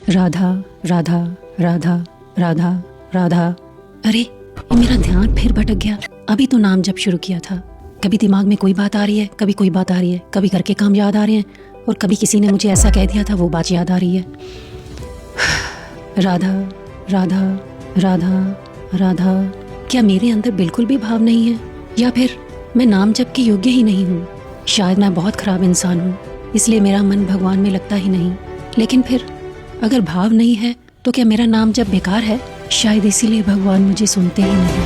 राधा राधा राधा राधा राधा। अरे मेरा ध्यान फिर भटक गया। अभी तो नाम जप शुरू किया था। कभी दिमाग में कोई बात आ रही है, कभी कोई बात आ रही है, कभी घर के काम याद आ रहे हैं और कभी किसी ने मुझे ऐसा कह दिया था वो बात याद आ रही है। राधा राधा राधा राधा। क्या मेरे अंदर बिल्कुल भी भाव नहीं है या फिर मैं नाम जप के योग्य ही नहीं हूँ? शायद मैं बहुत खराब इंसान हूँ, इसलिए मेरा मन भगवान में लगता ही नहीं। लेकिन फिर अगर भाव नहीं है तो क्या मेरा नाम जप बेकार है? शायद इसीलिए भगवान मुझे सुनते ही नहीं।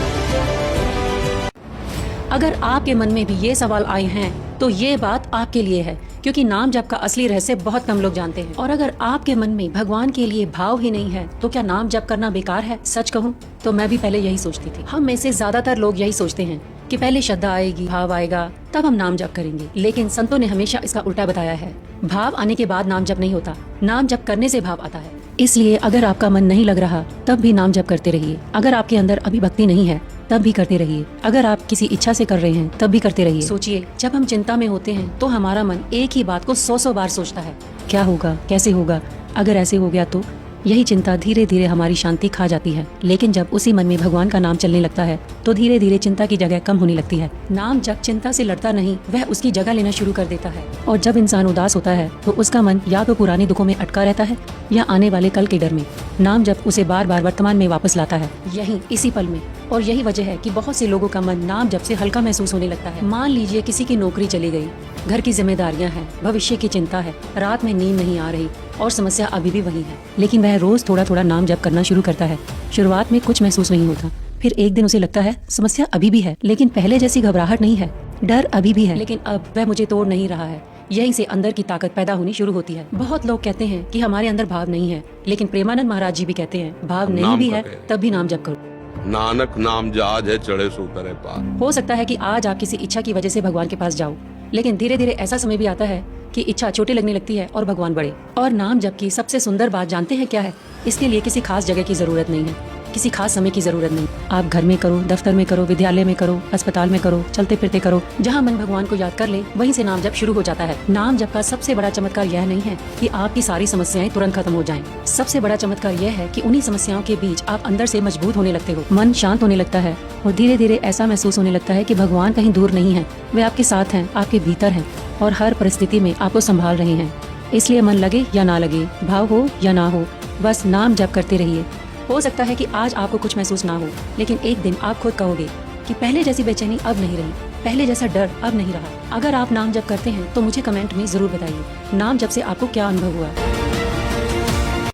अगर आपके मन में भी ये सवाल आए हैं तो ये बात आपके लिए है, क्योंकि नाम जप का असली रहस्य बहुत कम लोग जानते हैं। और अगर आपके मन में भगवान के लिए भाव ही नहीं है तो क्या नाम जप करना बेकार है? सच कहूँ तो मैं भी पहले यही सोचती थी। हम में से ज्यादातर लोग यही सोचते हैं कि पहले श्रद्धा आएगी, भाव आएगा, तब हम नाम जप करेंगे। लेकिन संतों ने हमेशा इसका उल्टा बताया है। भाव आने के बाद नाम जप नहीं होता, नाम जप करने से भाव आता है। इसलिए अगर आपका मन नहीं लग रहा तब भी नाम जप करते रहिए। अगर आपके अंदर अभी भक्ति नहीं है तब भी करते रहिए। अगर आप किसी इच्छा से कर रहे हैं तब भी करते रहिए। सोचिए, जब हम चिंता में होते हैं तो हमारा मन एक ही बात को 100 बार सोचता है, क्या होगा, कैसे होगा, अगर ऐसे हो गया तो। यही चिंता धीरे धीरे हमारी शांति खा जाती है। लेकिन जब उसी मन में भगवान का नाम चलने लगता है तो धीरे धीरे चिंता की जगह कम होने लगती है। नाम जब चिंता से लड़ता नहीं, वह उसकी जगह लेना शुरू कर देता है। और जब इंसान उदास होता है तो उसका मन या तो पुराने दुखों में अटका रहता है या आने वाले कल के डर में। नाम जब उसे बार बार वर्तमान में वापस लाता है, यही इसी पल में। और यही वजह है कि बहुत से लोगों का मन नाम जब से हल्का महसूस होने लगता है। मान लीजिए किसी की नौकरी चली गई, घर की जिम्मेदारियां हैं, भविष्य की चिंता है, रात में नींद नहीं आ रही और समस्या अभी भी वही है। लेकिन वह रोज थोड़ा थोड़ा नाम जप करना शुरू करता है। शुरुआत में कुछ महसूस नहीं होता, फिर एक दिन उसे लगता है समस्या अभी भी है, लेकिन पहले जैसी घबराहट नहीं है, डर अभी भी है, लेकिन अब वह मुझे तोड़ नहीं रहा है। यहीं से अंदर की ताकत पैदा होनी शुरू होती है। बहुत लोग कहते हैं कि हमारे अंदर भाव नहीं है, लेकिन प्रेमानंद महाराज जी भी कहते हैं भाव नहीं भी है तब भी नाम जप करो। नानक नाम जहाज है, चढ़े सो उतरे पार। हो सकता है कि आज आप किसी इच्छा की वजह से भगवान के पास जाओ, लेकिन धीरे धीरे ऐसा समय भी आता है कि इच्छा छोटी लगने लगती है और भगवान बड़े। और नाम जप की सबसे सुंदर बात जानते हैं क्या है? इसके लिए किसी खास जगह की जरूरत नहीं है, किसी खास समय की जरूरत नहीं। आप घर में करो, दफ्तर में करो, विद्यालय में करो, अस्पताल में करो, चलते फिरते करो, जहाँ मन भगवान को याद कर ले वहीं से नाम जप शुरू हो जाता है। नाम जप का सबसे बड़ा चमत्कार यह नहीं है कि आपकी सारी समस्याएं तुरंत खत्म हो जाएं। सबसे बड़ा चमत्कार यह है कि उन्हीं समस्याओं के बीच आप अंदर से मजबूत होने लगते हो, मन शांत होने लगता है और धीरे धीरे ऐसा महसूस होने लगता है कि भगवान कहीं दूर नहीं है, वे आपके साथ हैं, आपके भीतर हैं और हर परिस्थिति में आपको संभाल रहे हैं। इसलिए मन लगे या ना लगे, भाव हो या ना हो, बस नाम जप करते रहिए। हो सकता है कि आज आपको कुछ महसूस ना हो, लेकिन एक दिन आप खुद कहोगे कि पहले जैसी बेचैनी अब नहीं रही, पहले जैसा डर अब नहीं रहा। अगर आप नाम जप करते हैं तो मुझे कमेंट में जरूर बताइए नाम जप से आपको क्या अनुभव हुआ।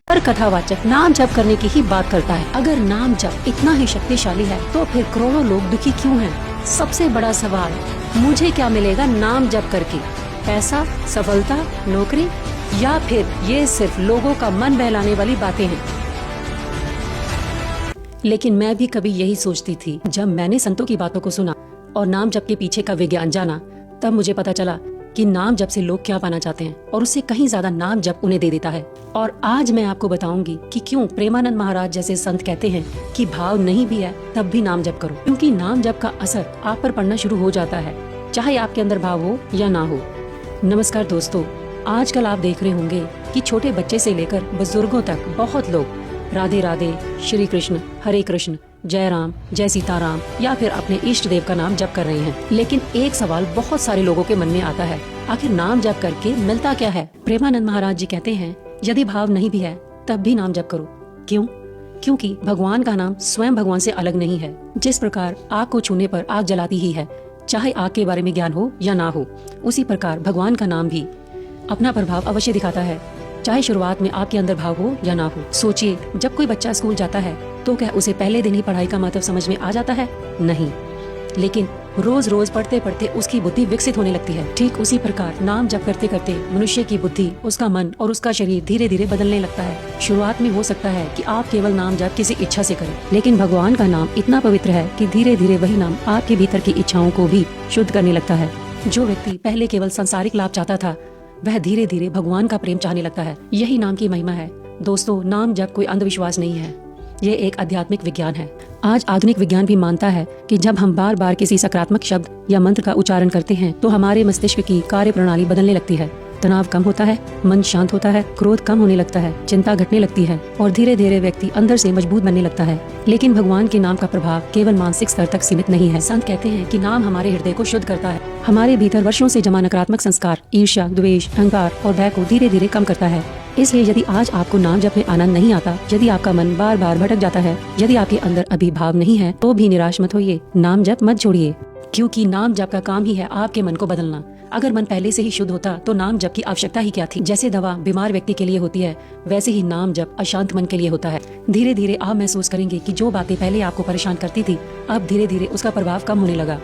हर कथावाचक नाम जप करने की ही बात करता है। अगर नाम जप इतना ही शक्तिशाली है तो फिर करोड़ों लोग दुखी क्यों हैं? सबसे बड़ा सवाल, मुझे क्या मिलेगा नाम जप करके? पैसा, सफलता, नौकरी, या फिर ये सिर्फ लोगों का मन बहलाने वाली बातें हैं? लेकिन मैं भी कभी यही सोचती थी। जब मैंने संतों की बातों को सुना और नाम जप के पीछे का विज्ञान जाना, तब मुझे पता चला कि नाम जप से लोग क्या पाना चाहते हैं और उससे कहीं ज्यादा नाम जप उन्हें दे देता है। और आज मैं आपको बताऊंगी कि क्यों प्रेमानंद महाराज जैसे संत कहते हैं कि भाव नहीं भी है तब भी नाम जप करो, क्योंकि नाम जप का असर आप पर पड़ना शुरू हो जाता है, चाहे आपके अंदर भाव हो या ना हो। नमस्कार दोस्तों, आजकल आप देख रहे होंगे कि छोटे बच्चे से लेकर बुजुर्गों तक बहुत लोग राधे राधे, श्री कृष्ण, हरे कृष्ण, जय राम, जय सीताराम या फिर अपने इष्ट देव का नाम जप कर रहे हैं। लेकिन एक सवाल बहुत सारे लोगों के मन में आता है, आखिर नाम जप करके मिलता क्या है? प्रेमानंद महाराज जी कहते हैं यदि भाव नहीं भी है तब भी नाम जप करो। क्यों? क्योंकि भगवान का नाम स्वयं भगवान से अलग नहीं है। जिस प्रकार आग को छूने पर आग जलाती ही है, चाहे आग के बारे में ज्ञान हो या ना हो, उसी प्रकार भगवान का नाम भी अपना प्रभाव अवश्य दिखाता है, चाहे शुरुआत में आपके अंदर भाव हो या ना हो। सोचिए, जब कोई बच्चा स्कूल जाता है तो क्या उसे पहले दिन ही पढ़ाई का महत्व समझ में आ जाता है? नहीं, लेकिन रोज रोज पढ़ते पढ़ते उसकी बुद्धि विकसित होने लगती है। ठीक उसी प्रकार नाम जप करते करते मनुष्य की बुद्धि, उसका मन और उसका शरीर धीरे धीरे बदलने लगता है। शुरुआत में हो सकता है कि आप केवल नाम जप किसी इच्छा से करें, लेकिन भगवान का नाम इतना पवित्र है कि धीरे धीरे वही नाम आपके भीतर की इच्छाओं को भी शुद्ध करने लगता है। जो व्यक्ति पहले केवल सांसारिक लाभ चाहता था, वह धीरे धीरे भगवान का प्रेम चाहने लगता है। यही नाम की महिमा है। दोस्तों, नाम जप कोई अंधविश्वास नहीं है, ये एक आध्यात्मिक विज्ञान है। आज आधुनिक विज्ञान भी मानता है कि जब हम बार बार किसी सकारात्मक शब्द या मंत्र का उच्चारण करते हैं तो हमारे मस्तिष्क की कार्य प्रणाली बदलने लगती है। तनाव कम होता है, मन शांत होता है, क्रोध कम होने लगता है, चिंता घटने लगती है और धीरे धीरे व्यक्ति अंदर से मजबूत बनने लगता है। लेकिन भगवान के नाम का प्रभाव केवल मानसिक स्तर तक सीमित नहीं है। संत कहते हैं कि नाम हमारे हृदय को शुद्ध करता है, हमारे भीतर वर्षों से जमा नकारात्मक संस्कार, ईर्ष्या, द्वेष, अहंकार और भय को धीरे धीरे कम करता है। इसलिए यदि आज आपको नाम जप में आनंद नहीं आता, यदि आपका मन बार बार भटक जाता है, यदि आपके अंदर अभी भाव नहीं है, तो भी निराश मत होइए, नाम जप मत छोड़िए, क्योंकि नाम जप का काम ही है आपके मन को बदलना। अगर मन पहले से ही शुद्ध होता तो नाम जप की आवश्यकता ही क्या थी। जैसे दवा बीमार व्यक्ति के लिए होती है, वैसे ही नाम जप अशांत मन के लिए होता है। धीरे धीरे आप महसूस करेंगे कि जो बातें पहले आपको परेशान करती थी, अब धीरे धीरे उसका प्रभाव कम होने लगा।